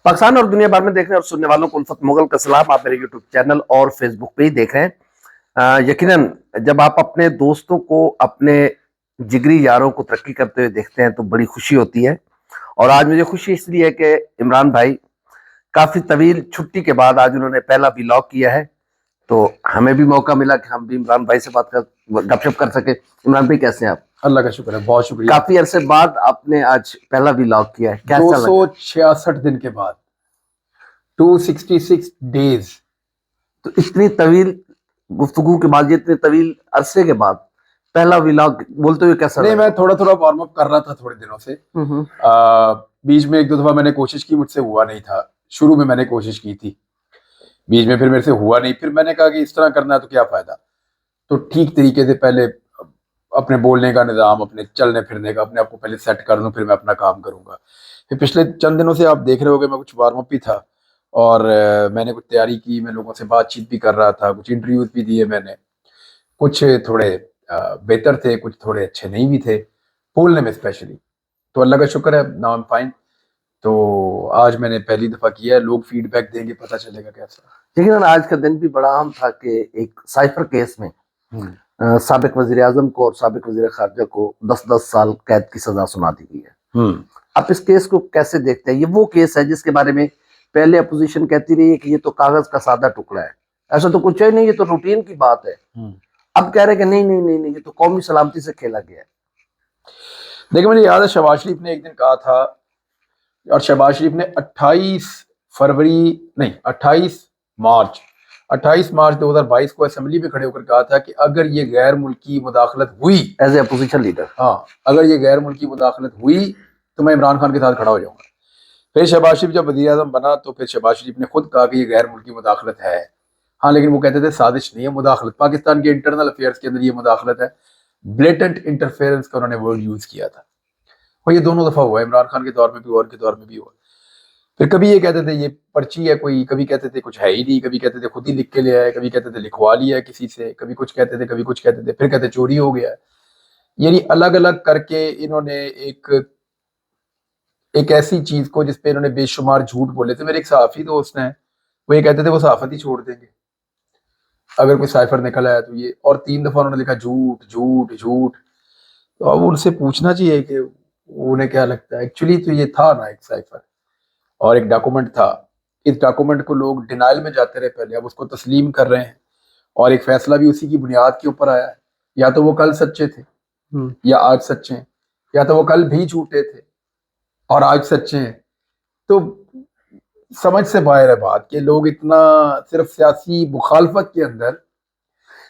पाकिस्तान और दुनिया भर में देखने और सुनने वालों को उल्फत मुगल का सलाम। आप मेरे यूट्यूब चैनल और फेसबुक पे ही देख रहे हैं। यकीनन जब आप अपने दोस्तों को, अपने जिगरी यारों को तरक्की करते हुए देखते हैं तो बड़ी खुशी होती है। और आज मुझे खुशी इसलिए है कि इमरान भाई काफी तवील छुट्टी के बाद आज उन्होंने पहला व्लॉग किया है, तो हमें भी मौका मिला कि हम भी इमरान भाई से बात कर गपशप कर सके। इमरान भाई कैसे हैं आप? अल्लाह का शुक्र है, बहुत शुक्रिया। काफी अरसे बाद आपने आज पहला व्लॉग किया है, कैसा लगा? 266 दिन के बाद, 266 डेज। तो इतनी तवील गुफ्तगू के बाद, इतने तवील अरसे के बाद पहला व्लॉग बोलते हुए कैसा नहीं, लगा? मैं थोड़ा थोड़ा वार्म अप कर रहा था थोड़े दिनों से। बीच में एक दो दफा मैंने कोशिश की, मुझसे हुआ नहीं था। शुरू में मैंने कोशिश की थी, बीच में फिर मेरे से हुआ नहीं। फिर मैंने कहा कि इस तरह करना है तो क्या फायदा। तो ठीक तरीके से पहले अपने बोलने का निज़ाम, अपने चलने फिरने का, अपने आप को पहले सेट कर लूँ, फिर मैं अपना काम करूंगा। फिर पिछले चंद दिनों से आप देख रहे होगे मैं कुछ वार्म अप भी था, और मैंने कुछ तैयारी की, मैं लोगों से बातचीत भी कर रहा था, कुछ इंटरव्यूज भी दिए मैंने। कुछ थोड़े बेहतर थे, कुछ थोड़े अच्छे नहीं भी थे, बोलने में स्पेशली। तो अल्लाह का शुक्र है, नाउ आई एम फाइन। तो आज मैंने पहली दफा किया है, लोग फीडबैक देंगे, पता चलेगा कैसा। लेकिन आज का दिन भी बड़ा अहम था कि एक साइफर केस में साबिक वजीर आजम को और साबिक वजीर खारजा को 10-10 साल कैद की सजा सुना दी गई है। आप इस केस को कैसे देखते हैं? ये वो केस है जिसके बारे में पहले अपोजिशन कहती रही है कि ये तो कागज का सादा टुकड़ा है, ऐसा तो कुछ है नहीं, ये तो रूटीन की बात है। अब कह रहे हैं कि नहीं नहीं नहीं नहीं, ये तो कौमी सलामती से खेला गया है। देखिए, मुझे याद है शहबाज शरीफ ने एक दिन कहा था, और शहबाज शरीफ ने 28 मार्च 2022 को असेंबली में खड़े होकर कहा था कि अगर ये गैर मुल्की मुदाखलत हुई, एज ए अपोजिशन लीडर, हाँ, अगर ये गैर मुल्की मुदाखलत हुई तो मैं इमरान खान के साथ खड़ा हो जाऊंगा। फिर शहबाज शरीफ जब वज़ीर आज़म बना तो फिर शहबाज शरीफ ने खुद कहा कि ये गैर मुल्की मुदाखलत है। हाँ, लेकिन वो कहते थे साजिश नहीं है, मुदाखलत, पाकिस्तान के इंटरनल अफेयर्स के अंदर ये मुदाखलत है। ब्लेटेंट इंटरफेरेंस का उन्होंने वर्ड यूज किया था, और ये दोनों दफा हुआ, इमरान खान के दौर में भी और के दौर में भी हुआ। फिर कभी ये कहते थे ये पर्ची है कोई, कभी कहते थे कुछ है ही नहीं, कभी कहते थे खुद ही लिख के ले आए, कभी कहते थे लिखवा लिया है किसी से, कभी कुछ कहते थे, कभी कुछ कहते थे, फिर कहते चोरी हो गया है। यानी अलग अलग करके इन्होंने एक ऐसी चीज को जिसपे इन्होंने बेशुमार झूठ बोले थे। मेरे एक सहाफी दोस्त हैं, वो ये कहते थे वो सहाफत ही छोड़ देंगे अगर कोई साइफर निकल आया तो ये, और 3 दफा उन्होंने लिखा झूठ झूठ झूठ। तो अब उनसे पूछना चाहिए कि उन्हें क्या लगता है। एक्चुअली तो ये था ना एक साइफर और एक डॉक्यूमेंट था। इस डॉक्यूमेंट को लोग डिनाइल में जाते रहे पहले, अब उसको तस्लीम कर रहे हैं, और एक फैसला भी उसी की बुनियाद के ऊपर आया है। या तो वो कल सच्चे थे या आज सच्चे हैं, या तो वो कल भी झूठे थे और आज सच्चे हैं। तो समझ से बाहर है बात कि लोग इतना सिर्फ सियासी मुखालफत के अंदर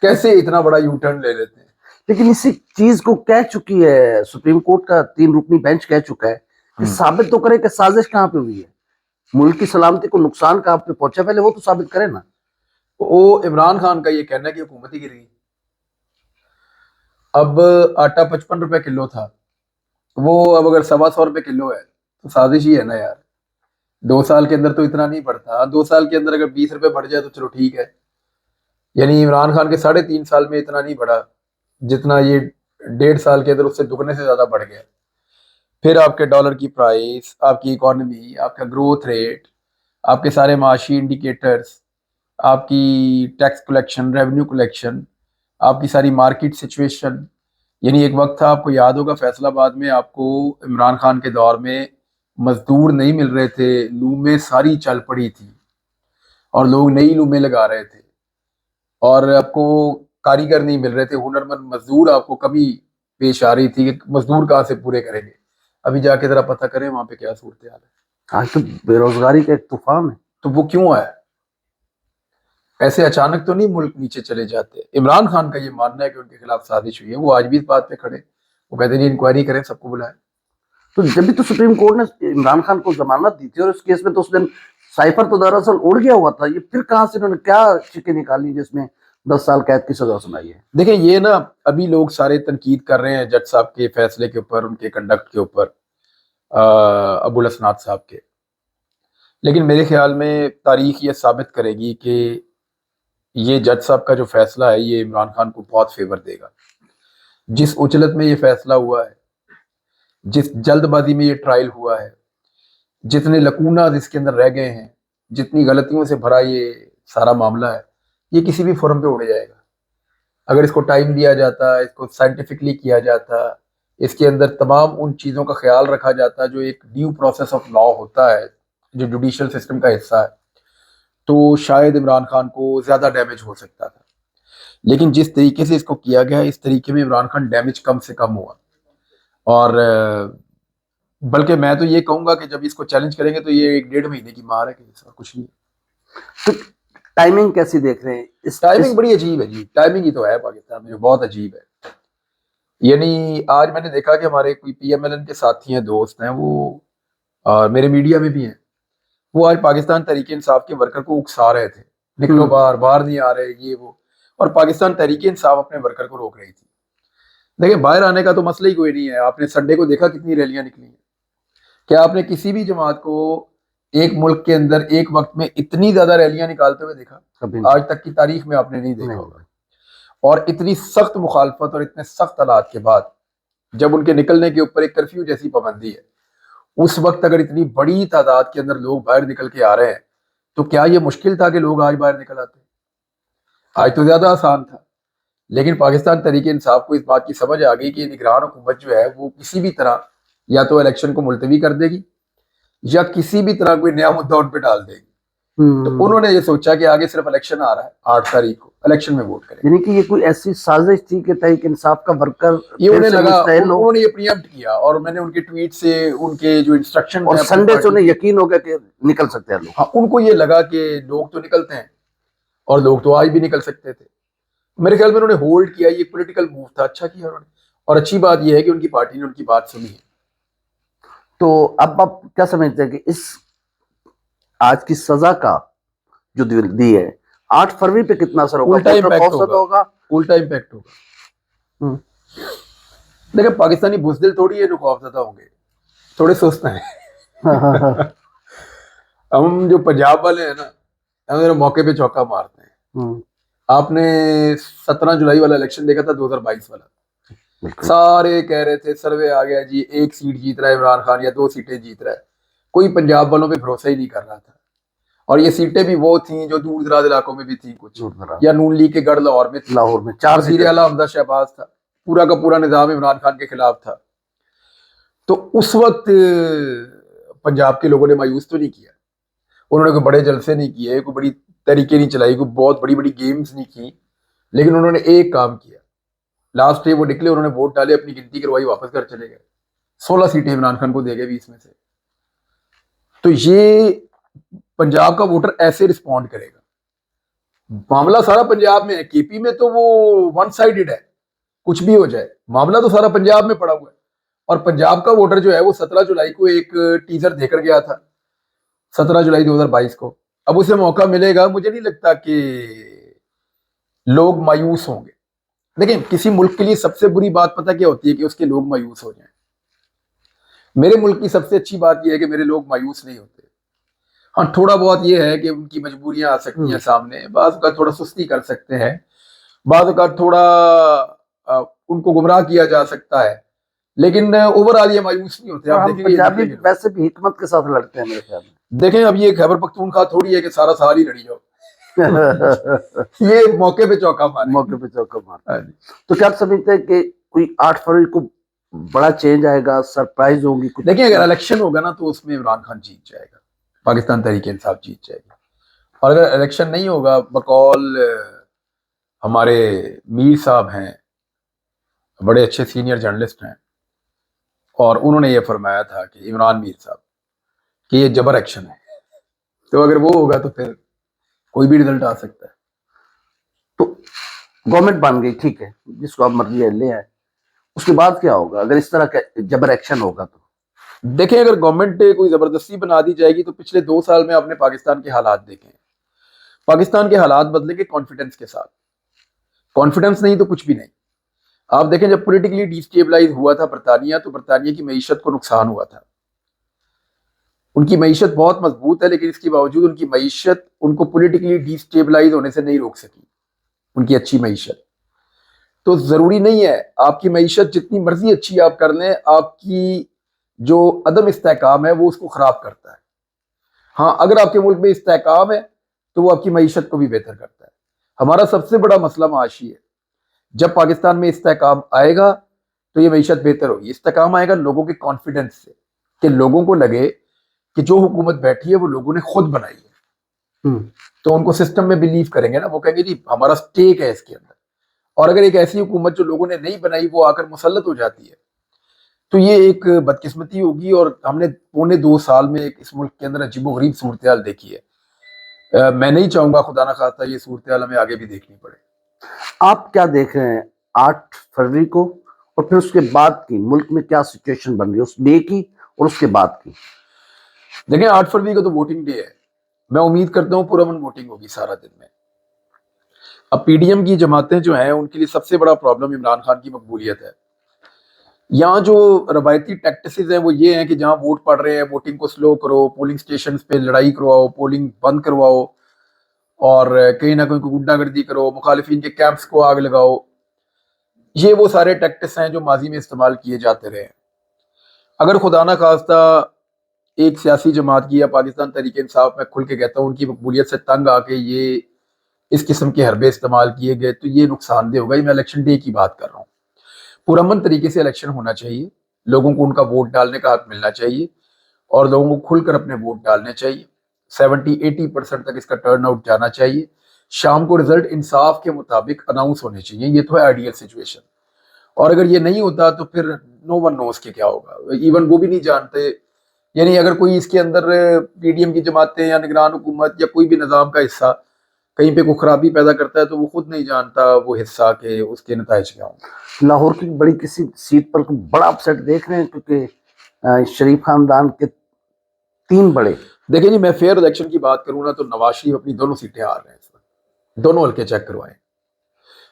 कैसे इतना बड़ा यू टर्न ले लेते हैं। लेकिन इसी चीज को कह चुकी है सुप्रीम कोर्ट का 3 रुकनी बेंच, कह चुका है कि साबित तो करे कि साजिश कहाँ पे हुई है, मुल्क की सलामती को नुकसान कहाँ पे पहुंचा, पहले वो तो साबित करे ना। वो इमरान खान का ये कहना है कि हुकूमत ही गिर गई। अब आटा 55 रुपए किलो था, वो अब अगर 125 रुपए किलो है तो साजिश ही है ना यार। 2 साल के अंदर तो इतना नहीं बढ़ता, 2 साल के अंदर अगर 20 रुपए बढ़ जाए तो चलो ठीक है। यानी इमरान खान के 3.5 साल में इतना नहीं बढ़ा जितना ये 1.5 साल के अंदर उससे दुगने से ज्यादा बढ़ गया। फिर आपके डॉलर की प्राइस, आपकी इकोनॉमी, आपका ग्रोथ रेट, आपके सारे माशी इंडिकेटर्स, आपकी टैक्स कलेक्शन, रेवेन्यू कलेक्शन, आपकी सारी मार्केट सिचुएशन। यानी एक वक्त था, आपको याद होगा फैसलाबाद में आपको इमरान खान के दौर में मजदूर नहीं मिल रहे थे, लूमें सारी चल पड़ी थी और लोग नई लूमें लगा रहे थे, और आपको कारीगर नहीं मिल रहे थे, हुनरमंद मजदूर आपको कमी पेश आ रही थी कि मजदूर कहाँ से पूरे करेंगे। अभी जाके जरा पता करें वहां पे क्या सूरत हाल है। आज तो बेरोजगारी का एक तूफान है। तो वो क्यों है? ऐसे अचानक तो नहीं मुल्क नीचे चले जाते। इमरान खान का ये मानना है कि उनके खिलाफ साजिश हुई है, वो आज भी इस बात पे खड़े, वो कहते हैं इंक्वायरी करें, सबको बुलाएं। तो जब भी तो सुप्रीम कोर्ट ने इमरान खान को जमानत दी थी, और इस केस में तो उस दिन साइफर तो दरअसल उड़ गया हुआ था, ये फिर कहां से इन्होंने क्या चिके निकाली जिसमें 10 साल कैद की सजा सुनाई है? देखिए, ये ना अभी लोग सारे तनकीद कर रहे हैं जज साहब के फैसले के ऊपर, उनके कंडक्ट के ऊपर, अबुल हसनात साहब के। लेकिन मेरे ख्याल में तारीख ये साबित करेगी कि ये जज साहब का जो फैसला है ये इमरान खान को बहुत फेवर देगा। जिस उचलत में ये फैसला हुआ है, जिस जल्दबाजी में ये ट्रायल हुआ है, जितने लकूना इसके अंदर रह गए हैं, जितनी गलतियों से भरा ये सारा मामला है, ये किसी भी फोरम पे उड़ जाएगा। अगर इसको टाइम दिया जाता, इसको साइंटिफिकली किया जाता, इसके अंदर तमाम उन चीज़ों का ख्याल रखा जाता जो एक ड्यू प्रोसेस ऑफ लॉ होता है, जो जुडिशल सिस्टम का हिस्सा है, तो शायद इमरान खान को ज़्यादा डैमेज हो सकता था। लेकिन जिस तरीके से इसको किया गया, इस तरीके में इमरान खान डैमेज कम से कम हुआ। और बल्कि मैं तो ये कहूंगा कि जब इसको चैलेंज करेंगे तो ये 1-1.5 महीने की मार है कि इसका कुछ नहीं। तो टाइमिंग कैसी देख रहे हैं इस टाइमिंग बड़ी अजीब है जी, टाइमिंग ही तो है पाकिस्तान में जो बहुत अजीब है। यानी आज मैंने देखा कि हमारे कोई PMLN के साथी हैं, दोस्त हैं, वो और मेरे मीडिया में भी हैं, वो आज पाकिस्तान तहरीक इंसाफ के वर्कर को उकसा रहे थे, निकलो बाहर, बाहर नहीं आ रहे, ये वो। और पाकिस्तान तहरीक इंसाफ अपने वर्कर को रोक रही थी। देखिए, बाहर आने का तो मसला ही कोई नहीं है। आपने संडे को देखा कितनी रैलियां निकली हैं? क्या आपने किसी भी जमात को एक मुल्क के अंदर एक वक्त में इतनी ज्यादा रैलियां निकालते हुए देखा? आज तक की तारीख में आपने नहीं देखा होगा। और इतनी सख्त मुखालफत और इतने सख्त हालात के बाद जब उनके निकलने के ऊपर एक कर्फ्यू जैसी पाबंदी है, उस वक्त अगर इतनी बड़ी तादाद के अंदर लोग बाहर निकल के आ रहे हैं, तो क्या ये मुश्किल था कि लोग आज बाहर निकल आते? आज तो ज्यादा आसान था। लेकिन पाकिस्तान तहरीक इंसाफ को इस बात की समझ आ गई कि निगरान हुकूमत जो है वो किसी भी तरह या तो इलेक्शन को मुलतवी कर देगी या किसी भी तरह कोई नया मुद्दा उन पर डाल देगी। तो उन्होंने ये सोचा कि आगे सिर्फ इलेक्शन आ रहा है, 8 तारीख को इलेक्शन में वोट करें। यानी कि ये कोई ऐसी साजिश थी कि तहरीक इंसाफ का वर्कर ये उन्हें लगा, उन्होंने ये प्रीएम्प्ट किया। और मैंने उनके ट्वीट से उनके जो इंस्ट्रक्शन, और संडे से उन्हें यकीन हो गया कि निकल सकते हैं लोग। हाँ, उनको ये लगा कि लोग तो निकलते हैं और लोग तो आज भी निकल सकते थे। मेरे ख्याल में उन्होंने होल्ड किया, ये पॉलिटिकल मूव था, अच्छा किया उन्होंने। और अच्छी बात यह है कि उनकी पार्टी ने उनकी बात सुनी है। तो अब आप क्या समझते हैं कि इस आज की सजा का जो दी है 8 फरवरी पे कितना असर होगा? उल्टा इम्पैक्ट होगा। उल्टा इम्पैक्ट होगा। देखिए, पाकिस्तानी बुज़दिल थोड़ी है जो खौफज़दा होंगे, थोड़े सुस्त हैं। हम जो पंजाब वाले हैं ना, हम मौके पे चौका मारते हैं। आपने 17 जुलाई वाला इलेक्शन देखा था, 2022 वाला? सारे कह रहे थे सर्वे आ गया जी, 1 सीट जीत रहा है इमरान खान या 2 सीटें जीत रहा है। कोई पंजाब वालों पे भरोसा ही नहीं कर रहा था। और ये सीटें भी वो थी जो दूर दराज इलाकों में भी थी, कुछ या नून लीग के गढ़ लाहौर में, 4 वज़ीर आला हमजा शहबाज था, पूरा का पूरा निजाम इमरान खान के खिलाफ था। तो उस वक्त पंजाब के लोगों ने मायूस तो नहीं किया, उन्होंने कोई बड़े जलसे नहीं किए, कोई बड़ी तरीके नहीं चलाई, कोई बहुत बड़ी बड़ी गेम्स नहीं की। लेकिन उन्होंने एक काम किया, लास्ट डे वो निकले, उन्होंने वोट डाले, अपनी गिनती करवाई, वापस घर चले गए। 16 सीटें इमरान खान को दे गए 20 में से। तो ये पंजाब का वोटर ऐसे रिस्पॉन्ड करेगा। मामला सारा पंजाब में है, KP में तो वो वन साइडेड है, कुछ भी हो जाए, मामला तो सारा पंजाब में पड़ा हुआ है। और पंजाब का वोटर जो है वो 17 जुलाई को एक टीजर देकर गया था, 17 जुलाई 2022 को। अब उसे मौका मिलेगा, मुझे नहीं लगता कि लोग मायूस होंगे। देखिए, किसी मुल्क के लिए सबसे बुरी बात पता क्या होती है? कि उसके लोग मायूस हो जाएं। मेरे मुल्क की सबसे अच्छी बात यह है कि मेरे लोग मायूस नहीं होते। हाँ, थोड़ा बहुत ये है कि उनकी मजबूरियां आ सकती हैं सामने, बाज़ का थोड़ा सुस्ती कर सकते हैं, बाज़ का थोड़ा उनको गुमराह किया जा सकता है, लेकिन ओवरऑल ये मायूस नहीं होते। आप देखेंगे वैसे भी हिकमत के साथ लड़ते हैं मेरे ख्याल में। देखें, अब ये खैबर पख्तूनख्वा थोड़ी है कि सारा साल ही लड़ी जाओ। ये मौके पे चौका मार। तो क्या आप समझते हैं कि कोई 8 फरवरी को बड़ा चेंज आएगा, सरप्राइज होगी कुछ? देखिए, अगर इलेक्शन होगा ना तो उसमें इमरान खान जीत जाएगा, पाकिस्तान तहरीक इंसाफ जीत जाएगी। और अगर इलेक्शन नहीं होगा, बकौल हमारे मीर साहब हैं, बड़े अच्छे सीनियर जर्नलिस्ट हैं, और उन्होंने ये फरमाया था कि इमरान मीर साहब कि ये जबर एक्शन है। तो अगर वो होगा तो फिर कोई भी रिजल्ट आ सकता है। तो गवर्नमेंट बन गई, ठीक है, जिसको आप मर्जी ले आए, उसके बाद क्या होगा अगर इस तरह का जबर एक्शन होगा? तो देखें, अगर गवर्नमेंट कोई जबरदस्ती बना दी जाएगी तो पिछले 2 साल में आपने पाकिस्तान के हालात देखे। पाकिस्तान के हालात बदलेंगे कॉन्फिडेंस के साथ। कॉन्फिडेंस नहीं तो कुछ भी नहीं। आप देखें, जब पॉलिटिकली डिस्टेबलाइज हुआ था बरतानिया, तो बरतानिया की मईशत को नुकसान हुआ था। उनकी मईशत बहुत मजबूत है, लेकिन इसके बावजूद उनकी मईशत उनको पॉलिटिकली डिस्टेबलाइज होने से नहीं रोक सकी, उनकी अच्छी मईशत। तो जरूरी नहीं है आपकी मईशत जितनी मर्जी अच्छी आप कर लें, आपकी जो अदम इस्तेहकाम है वो उसको खराब करता है। हाँ, अगर आपके मुल्क में इस्तेहकाम है तो वो आपकी मईशत को भी बेहतर करता है। हमारा सबसे बड़ा मसला माशी है। जब पाकिस्तान में इस्तेहकाम आएगा तो ये मईशत बेहतर होगी। इस्तेहकाम आएगा लोगों के कॉन्फिडेंस से, कि लोगों को लगे कि जो हुकूमत बैठी है वो लोगों ने खुद बनाई है, तो उनको सिस्टम में बिलीव करेंगे ना, वो कहेंगे जी हमारा स्टेक है इसके अंदर। और अगर एक ऐसी हुकूमत जो लोगों ने नहीं बनाई वो आकर मुसल्लत हो जाती है तो ये एक बदकिस्मती होगी। और हमने 2.25 साल में एक इस मुल्क के अंदर अजीबोगरीब सूरत हाल देखी है। मैं नहीं चाहूंगा खुदा ना खास्ता ये सूरत हाल हमें आगे भी देखनी पड़े। आप क्या देख रहे हैं 8 फरवरी को, और फिर उसके बाद की मुल्क में क्या सिचुएशन बन रही है उस डे की और उसके बाद की? देखिए 8 फरवरी को तो वोटिंग डे है। मैं उम्मीद करता हूँ पुरअमन वोटिंग होगी सारा दिन में। अब पीडीएम की जमातें जो हैं उनके लिए सबसे बड़ा प्रॉब्लम इमरान खान की मकबूलियत है। यहाँ जो रवायती टैक्टिसेस हैं वो ये हैं कि जहाँ वोट पड़ रहे हैं वोटिंग को स्लो करो, पोलिंग स्टेशन पे लड़ाई करवाओ, पोलिंग बंद करवाओ, और कहीं ना कहीं गुंडागर्दी करो, मुखालिफिन के कैंप्स को आग लगाओ। ये वो सारे टैक्टिस हैं जो माजी में इस्तेमाल किए जाते रहे। अगर खुदा ना खास्ता एक सियासी जमात की, या पाकिस्तान तहरीक इंसाफ में खुल के कहता हूँ, उनकी मकबूलियत से तंग आके ये इस किस्म के हरबे इस्तेमाल किए गए तो ये नुकसानदेह होगा। ये मैं इलेक्शन डे की बात कर रहा हूँ। पुरअमन तरीके से इलेक्शन होना चाहिए, लोगों को उनका वोट डालने का हक मिलना चाहिए और लोगों को खुलकर अपने वोट डालने चाहिए। 70-80% तक इसका टर्न आउट जाना चाहिए। शाम को रिजल्ट इंसाफ के मुताबिक अनाउंस होने चाहिए। ये तो है आइडियल सिचुएशन। और अगर ये नहीं होता तो फिर नो वन नोस के क्या होगा, इवन वो भी नहीं जानते। यानी अगर कोई इसके अंदर पीडीएम की जमातें या निगरान हुकूमत या कोई भी निज़ाम का हिस्सा कहीं पे कोई खराबी पैदा करता है तो वो खुद नहीं जानता वो हिस्सा के उसके नताइज क्या होंगे। लाहौर की बड़ी किसी सीट पर कोई बड़ा अपसेट देख रहे हैं, क्योंकि शरीफ खानदान के 3 बड़े। देखिए जी, मैं फेयर इलेक्शन की बात करूँ ना तो नवाज शरीफ अपनी दोनों सीटें हार रहे हैं इस वक्त। दोनों हल्के चेक करवाए।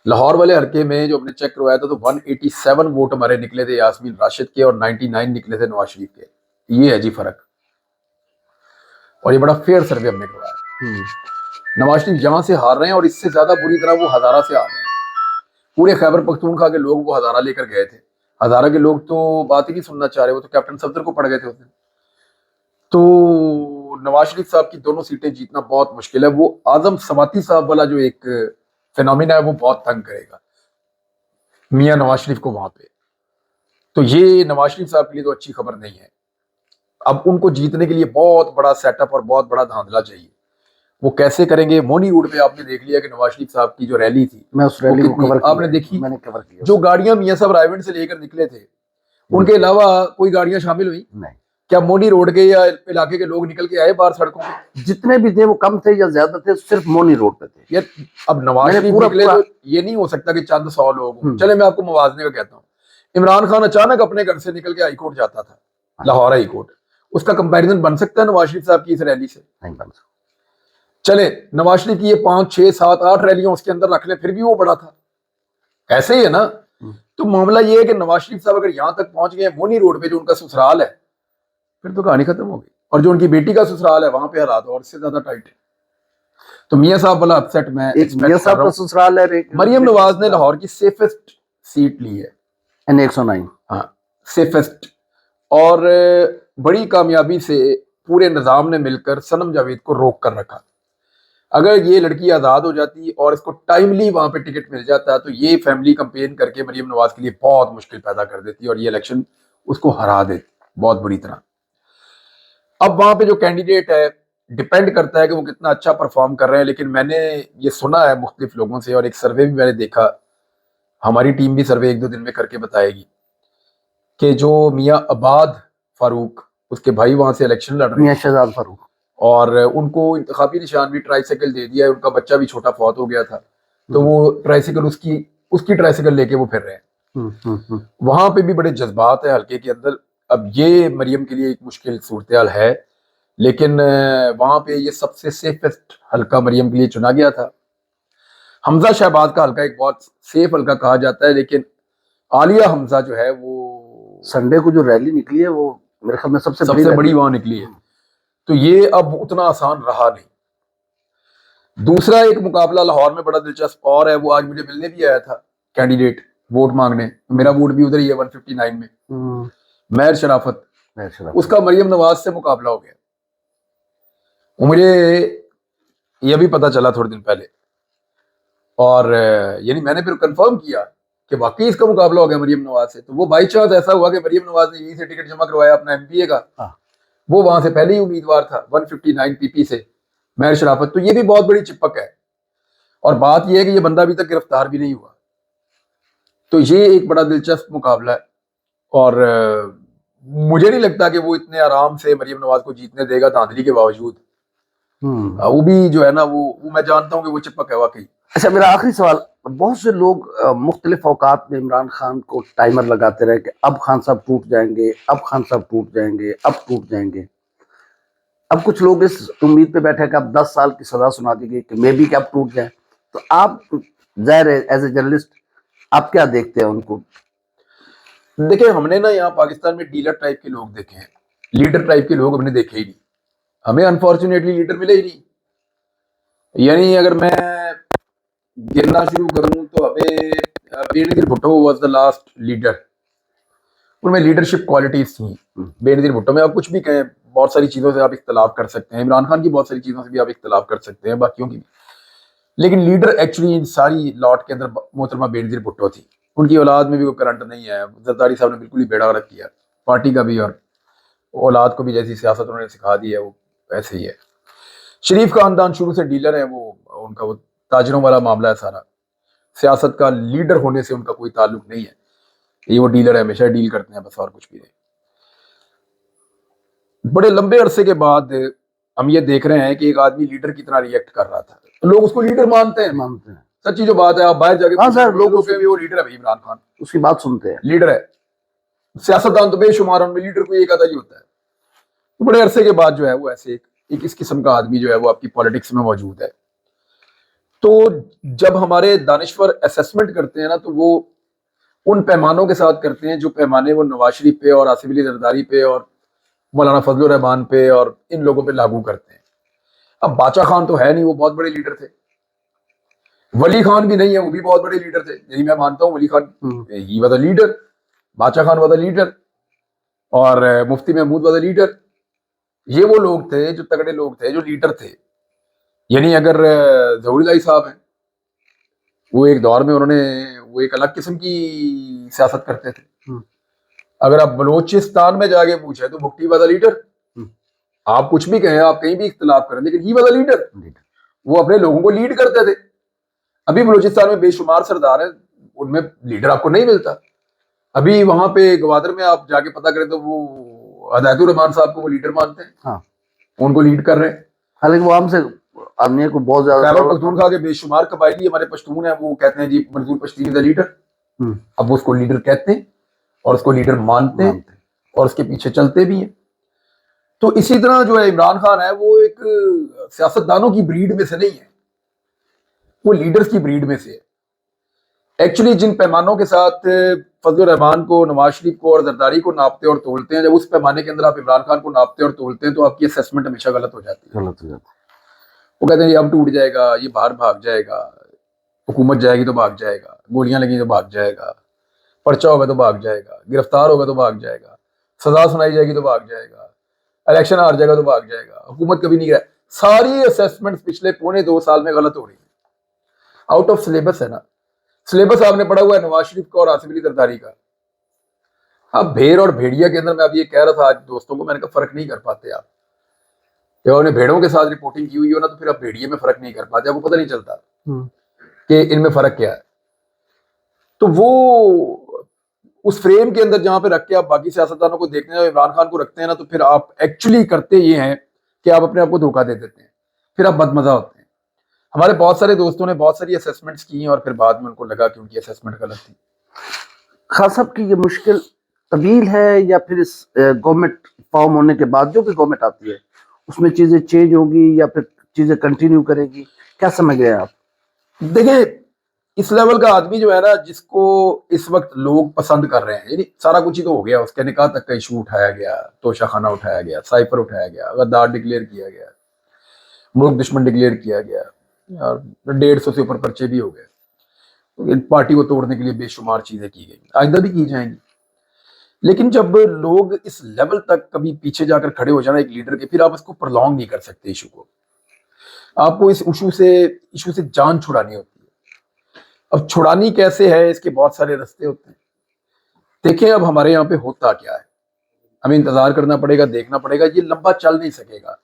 लाहौर वाले हल्के में जो हमने चेक करवाया था तो 187 वोट हमारे निकले थे यास्मीन राशिद के और 99 निकले थे नवाज शरीफ के। ये है जी फर्क। और ये बड़ा फेयर सर्वे हमने करवाया। नवाज शरीफ जहां से हार रहे हैं और इससे ज्यादा बुरी तरह वो हजारा से हार रहे हैं। पूरे खैबर पख्तूनख्वा के लोग वो हजारा लेकर गए थे। हजारा के लोग तो बात ही नहीं सुनना चाह रहे, वो तो कैप्टन सफदर को पड़ गए थे उस दिन। तो नवाज शरीफ साहब की दोनों सीटें जीतना बहुत मुश्किल है। वो आजम सवाती साहब वाला जो एक फिनोमिना है वो बहुत तंग करेगा मियां नवाज शरीफ को वहां पे। तो ये नवाज शरीफ साहब के लिए तो अच्छी खबर नहीं है। अब उनको जीतने के लिए बहुत बड़ा सेटअप और बहुत बड़ा धांधला चाहिए। वो कैसे करेंगे? मोनी रोड पे आपने देख लिया कि नवाज शरीफ साहब की जो रैली थी, मैं उस रैली को कवर आपने देखी? मैंने कवर किया। जो गाड़ियां मियां साहब रायगढ़ से लेकर निकले थे उनके अलावा कोई गाड़ियां शामिल हुई नहीं। क्या मोनी रोड के या इलाके के लोग निकल के आए बाहर सड़कों पे? जितने भी थे वो कम थे या ज्यादा थे, सिर्फ मोनी रोड पे थे। यार अब नवाज शरीफ निकले तो ये नहीं हो सकता कि चंद 100 लोग हों। चले मैं आपको मुवाजने का कहता हूँ। इमरान खान अचानक अपने घर से निकल के हाईकोर्ट जाता था, लाहौर हाई कोर्ट, उसका कंपैरिजन बन सकता है नवाज शरीफ साहब की इस रैली से? नहीं बन सकता। चले नवाज शरीफ की ये 5, 6, 7, 8 रैलियां उसके अंदर रख ले फिर भी वो बड़ा था। ऐसे ही है ना। तो मामला ये है कि नवाज शरीफ साहब अगर यहां तक पहुंच गए मोनी रोड पे जो उनका ससुराल है, फिर तो कहानी खत्म हो गई। और जो उनकी बेटी का ससुराल है वहां पे हालात और इससे ज्यादा टाइट है। तो मियां साहब वाला अपसेट मैं मियां साहब का ससुराल है। मरियम नवाज ने लाहौर की सेफेस्ट सीट ली है, N109। हाँ सेफेस्ट। और बड़ी कामयाबी से पूरे निजाम ने मिलकर सनम जावेद को रोक कर रखा। अगर ये लड़की आजाद हो जाती और इसको टाइमली वहां पे टिकट मिल जाता तो ये फैमिली कंपेन करके मरियम नवाज के लिए बहुत मुश्किल पैदा कर देती और ये इलेक्शन उसको हरा देती बहुत बुरी तरह। अब वहां पे जो कैंडिडेट है डिपेंड करता है कि वो कितना अच्छा परफॉर्म कर रहे हैं। लेकिन मैंने ये सुना है मुख्तलिफ लोगों से और एक सर्वे भी मैंने देखा, हमारी टीम भी सर्वे 1-2 दिन में करके बताएगी कि जो मियां अबाद फारूक उसके भाई वहां से इलेक्शन लड़ रहे हैं, मियां शहजाद फारूक, और उनको इंतखाबी निशान भी ट्राईसाइकिल दे दिया है। उनका बच्चा भी छोटा फौत हो गया था तो वो ट्राईसाइकिल उसकी ट्राईसाइकिल लेके वो फिर रहे हैं। वहां पे भी बड़े जज्बात है हल्के के अंदर। अब ये मरियम के लिए एक मुश्किल सूरत हाल है, लेकिन वहां पे ये सबसे सेफेस्ट हल्का मरियम के लिए चुना गया था। हमजा शहबाज का हल्का एक बहुत सेफ हल्का कहा जाता है, लेकिन आलिया हमजा जो है वो संडे को जो रैली निकली है वो मेरे ख्याल में सबसे बड़ी वहां निकली है। तो ये अब उतना आसान रहा नहीं। दूसरा एक मुकाबला लाहौर में बड़ा दिलचस्प और है, वो आज मुझे मिलने भी आया था कैंडिडेट वोट मांगने। मेरा वोट भी उधर ही है 159 में। महर शराफत उसका मरियम नवाज से मुकाबला हो गया। वो मुझे ये भी पता चला थोड़े दिन पहले, और यानी मैंने फिर कंफर्म किया कि वाकई इसका मुकाबला हो गया मरियम नवाज से। तो वो बाई चांस ऐसा हुआ कि मरियम नवाज ने यहीं से टिकट जमा करवाया अपना एमपीए का। हाँ। वो वहां से पहले ही उम्मीदवार था 159 पीपी से, महर शराफत। तो ये भी बहुत बड़ी चिपक है। और बात यह है कि ये बंदा अभी तक गिरफ्तार भी नहीं हुआ। तो ये एक बड़ा दिलचस्प मुकाबला है, और मुझे नहीं लगता कि वो इतने आराम से मरियम नवाज को जीतने देगा धांधली के बावजूद। वो भी जो है ना, वो मैं जानता हूं कि वो चिपक है वाकई। अच्छा, मेरा आखिरी सवाल, बहुत से लोग मुख्तलिफ औकात में इमरान खान को टाइमर लगाते रहे कि अब खान साहब टूट जाएंगे, अब खान साहब टूट जाएंगे, अब टूट जाएंगे। अब कुछ लोग इस उम्मीद पे बैठे कि अब 10 साल की सजा सुना दी गई कि मे बी कि अब टूट जाए। तो आप जाहिर है एज ए जर्नलिस्ट आप क्या देखते हैं उनको? देखिए, हमने ना यहाँ पाकिस्तान में डीलर टाइप के लोग देखे हैं, लीडर टाइप के लोग हमने देखे ही नहीं। हमें अनफॉर्चुनेटली लीडर मिले ही नहीं। यानी अगर मैं गिनना शुरू करूं तो हमें Benazir Bhutto was the last leader. उनमें लीडरशिप क्वालिटीज थी बेनजीर भुट्टो में। आप कुछ भी कहें, बहुत सारी चीजों से आप इख्तलाफ कर सकते हैं, इमरान खान की बहुत सारी चीजों से भी आप इख्तलाफ कर सकते हैं, बाकियों की भी, लेकिन लीडर एक्चुअली इन सारी लॉट के अंदर मोहतरमा बेनजीर भुट्टो थी। उनकी औलाद में भी कोई करंट नहीं है। जरदारी साहब ने बिल्कुल ही बेड़ा गर्क किया पार्टी का भी, और औलाद को भी जैसी सियासत उन्होंने सिखा दी है वो वैसे ही है। शरीफ खानदान शुरू से डीलर है, वो उनका वो ताजरों वाला मामला है सारा। सियासत का लीडर होने से उनका कोई ताल्लुक नहीं है। ये वो डीलर है, हमेशा डील करते हैं बस, और कुछ भी नहीं। बड़े लंबे अरसे के बाद हम ये देख रहे हैं कि एक आदमी लीडर की तरह रिएक्ट कर रहा था, तो लोग उसको लीडर मानते हैं। सच्ची जो बात है, आप बाहर जाके हाँ सर, लोग वो लीडर है भाई, इमरान खान उसकी बात सुनते हैं, लीडर है। सियासतदान तो बेशुमार, उनमें लीडर कोई एक आधा ही होता है। तो बड़े अरसे के बाद जो है वो ऐसे एक इस किस्म का आदमी जो है वो आपकी पॉलिटिक्स में मौजूद है। तो जब हमारे दानिश्वर असेसमेंट करते हैं ना, तो वो उन पैमानों के साथ करते हैं जो पैमाने वो नवाज शरीफ पे और आसिफ अली जरदारी पे और मौलाना फजलुर रहमान पे और इन लोगों पे लागू करते हैं। अब बादशाह खान तो है नहीं, वो बहुत बड़े लीडर थे। वली खान भी नहीं है, वो भी बहुत बड़े लीडर थे। यही मैं मानता हूँ, वली खान ही was a leader, Badshah Khan was a leader, और Mufti Mahmood was a leader. ये वो लोग थे जो तगड़े लोग थे, जो लीडर थे। यानी अगर ज़हूरुल्लाह साहब हैं, वो एक दौर में उन्होंने वो एक अलग किस्म की सियासत करते थे। अगर आप बलोचिस्तान में जाके पूछे तो भुट्टी वाला लीडर, आप कुछ भी कहें, आप कहीं भी इख्तलाफ करें, लेकिन ही वाला लीडर, वो अपने लोगों को लीड करते थे। अभी बलोचिस्तान में बेशुमार सरदार हैं, उनमें लीडर आपको नहीं मिलता। अभी वहां पे गवादर में आप जाके पता करें तो वो हदायतुर रहमान साहब को वो लीडर मानते हैं। हाँ, उनको लीड कर रहे हैं। हालांकि वो हमसे आदमी को बहुत ज्यादा खैबर पख्तूनख्वा के बेशुमार कबायली हमारे पश्तून है, वो कहते हैं जी मंजूर पश्ती इज द लीडर। अब वो उसको लीडर कहते हैं और उसको लीडर मानते हैं और उसके पीछे चलते भी हैं। तो इसी तरह जो है इमरान खान है, वो एक सियासतदानों की ब्रीड में से नहीं है, वो लीडर्स की ब्रीड में से है। एक्चुअली जिन पैमानों के साथ फजलुर रहमान को, नवाज शरीफ को और जरदारी को नापते और तोलते हैं, जब उस पैमाने के अंदर आप इमरान खान को नापते और तोलते हैं तो आपकी असेसमेंट हमेशा गलत हो जाती है। वो कहते हैं ये अब टूट जाएगा, ये बाहर भाग जाएगा, हुकूमत जाएगी तो भाग जाएगा, गोलियां लगी तो भाग जाएगा, पर्चा होगा तो भाग जाएगा, गिरफ्तार होगा तो भाग जाएगा, सजा सुनाई जाएगी तो भाग जाएगा, इलेक्शन हार जाएगा तो भाग जाएगा, हुकूमत कभी नहीं गिरा। सारी असेसमेंट पिछले 1.25 साल में गलत हो रही है। आउट ऑफ सिलेबस है ना। सिलेबस आपने पढ़ा हुआ है नवाज शरीफ का और आसिफ अली जरदारी का। अब भेड़ और भेड़िया के अंदर मैं अब ये कह रहा था आज दोस्तों को, मैंने कहा फर्क नहीं कर पाते आप। जब उन्हें भेड़ों के साथ रिपोर्टिंग की हुई हो ना, तो फिर आप भेड़िए में फर्क नहीं कर पाते, आपको पता नहीं चलता कि इनमें फर्क क्या है। तो वो उस फ्रेम के अंदर जहां पे रख के आप बाकी सियासतदानों को देखते हैं, इमरान खान को रखते हैं ना, तो फिर आप एक्चुअली करते ये हैं कि आप अपने आप को धोखा दे देते हैं, फिर आप बदमजा होते हैं। हमारे बहुत सारे दोस्तों ने बहुत सारी असेसमेंट्स की और फिर बाद में उनको लगा कि उनकी असेसमेंट गलत थी। खान साहब की ये मुश्किल तवील है या फिर इस गवर्नमेंट फॉर्म होने के बाद जो भी गवर्नमेंट आती है उसमें चीजें चेंज होगी या फिर चीजें कंटिन्यू करेगी, क्या समझ गए आप? देखिए, इस लेवल का आदमी जो है ना, जिसको इस वक्त लोग पसंद कर रहे हैं, यानी सारा कुछ ही तो हो गया, उसके निकाह तक का इशू उठाया गया, तोशा खाना उठाया गया, साइफर उठाया गया, गद्दार डिक्लेयर किया गया, मुल्क दुश्मन डिक्लेयर किया गया, और 150 से ऊपर पर्चे भी हो गए। पार्टी को तोड़ने के लिए बेशुमार चीजें की गई, आइंदा भी की जाएंगी। लेकिन जब लोग इस लेवल तक कभी पीछे जाकर खड़े हो जाना एक लीडर के, फिर आप इसको प्रलॉन्ग नहीं कर सकते इशू को। आपको इस इशू से जान छुड़ानी होती है। अब छुड़ानी कैसे है, इसके बहुत सारे रास्ते होते हैं। देखिए अब हमारे यहाँ पे होता क्या है, हमें इंतजार करना पड़ेगा, देखना पड़ेगा, ये लंबा चल नहीं सकेगा।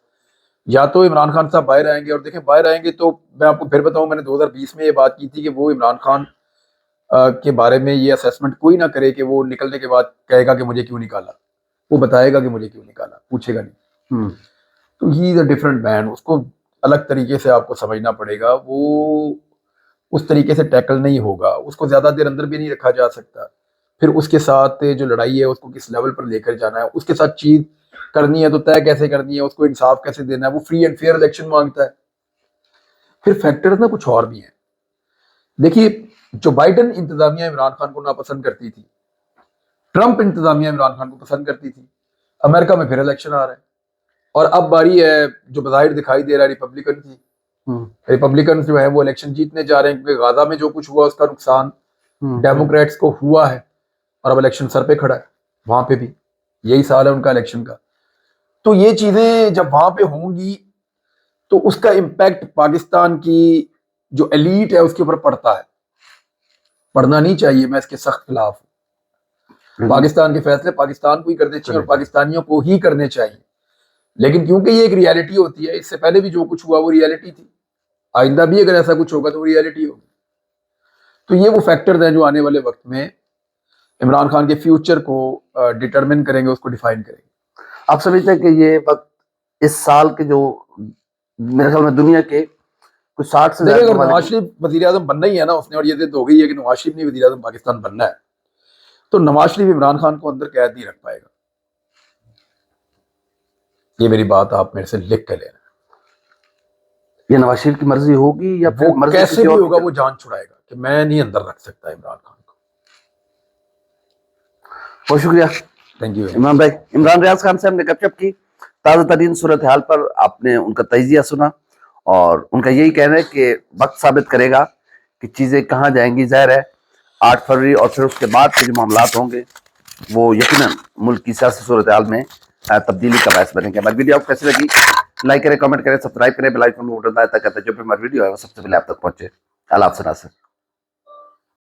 या तो इमरान खान साहब बाहर आएंगे, और देखें बाहर आएंगे तो मैं आपको फिर बताऊं, मैंने 2020 में ये बात की थी कि वो इमरान खान के बारे में ये असेसमेंट कोई ना करे कि वो निकलने के बाद कहेगा कि मुझे क्यों निकाला, वो बताएगा कि मुझे क्यों निकाला, पूछेगा नहीं। तो he is a different man, उसको अलग तरीके से आपको समझना पड़ेगा। वो उस तरीके से टैकल नहीं होगा, उसको ज्यादा देर अंदर भी नहीं रखा जा सकता। फिर उसके साथ जो लड़ाई है उसको किस लेवल पर लेकर जाना है, उसके साथ चीज करनी है तो तय कैसे करनी है, उसको इंसाफ कैसे देना है, वो फ्री एंड फेयर इलेक्शन मांगता है। फिर फैक्टर्स ना कुछ और भी हैं। देखिए जो बाइडेन इंतजामिया इमरान खान को नापसंद करती थी, ट्रंप इंतजामिया इमरान खान को पसंद करती थी, अमेरिका में फिर इलेक्शन आ रहा है, और अब बारी है जो बाहिर दिखाई दे रहा है रिपब्लिकन की। रिपब्लिकन जो है वो इलेक्शन जीतने जा रहे हैं, क्योंकि गाजा में जो कुछ हुआ उसका नुकसान डेमोक्रेट्स को हुआ है, और अब इलेक्शन सर पे खड़ा है। वहां पे भी यही साल है उनका इलेक्शन का। तो ये चीजें जब वहां पे होंगी तो उसका इम्पैक्ट पाकिस्तान की जो एलीट है उसके ऊपर पड़ता है। पढ़ना नहीं चाहिए, मैं इसके सख्त खिलाफ हूँ। पाकिस्तान के फैसले पाकिस्तान को ही करने चाहिए और पाकिस्तानियों को ही करने चाहिए। लेकिन क्योंकि ये एक रियलिटी होती है, इससे पहले भी जो कुछ हुआ वो रियलिटी थी, आइंदा भी अगर ऐसा कुछ होगा तो वो रियलिटी होगी। तो ये वो फैक्टर्स हैं जो आने वाले वक्त में इमरान खान के फ्यूचर को डिटरमिन करेंगे, उसको डिफाइन करेंगे। आप समझते हैं कि ये वक्त इस साल के जो मेरे ख्याल में दुनिया के कुछ 60 से देखिए अगर नवाज शरीफ वजीर आजम बनना ही है ना उसने, और ये जिद हो गई है कि नवाज शरीफ ने वजीर आजम पाकिस्तान बनना है, तो नवाज शरीफ इमरान खान को अंदर कैद नहीं रख पाएगा। ये मेरी बात आप मेरे से लिख कर लेना। ये नवाज शरीफ की मर्जी होगी या वो कैसे भी होगा, वो जान छुड़ाएगा कि मैं नहीं अंदर रख सकता इमरान खान को। बहुत शुक्रिया, थैंक यू इमरान भाई। इमरान रियाज खान से हमने गपशप की, ताज़ा तरीन सूरत हाल पर आपने उनका तजिया सुना, और उनका यही कहना है कि वक्त साबित करेगा कि चीज़ें कहाँ जाएंगी। जाहिर है 8 फरवरी और फिर उसके बाद के जो मामलात होंगे वो यकीनन मुल्क की सियासी सूरत हाल में तब्दीली का बायस बनेंगे। हमारी वीडियो आपको कैसी लगी, लाइक करें, कमेंट करें, सब्सक्राइब करें, बेल आइकन को बटन दाएं ताकि जो भी हमारी वीडियो है वो सबसे पहले आप तक पहुंचे। अल्लाह हाफ़िज़ नासिर।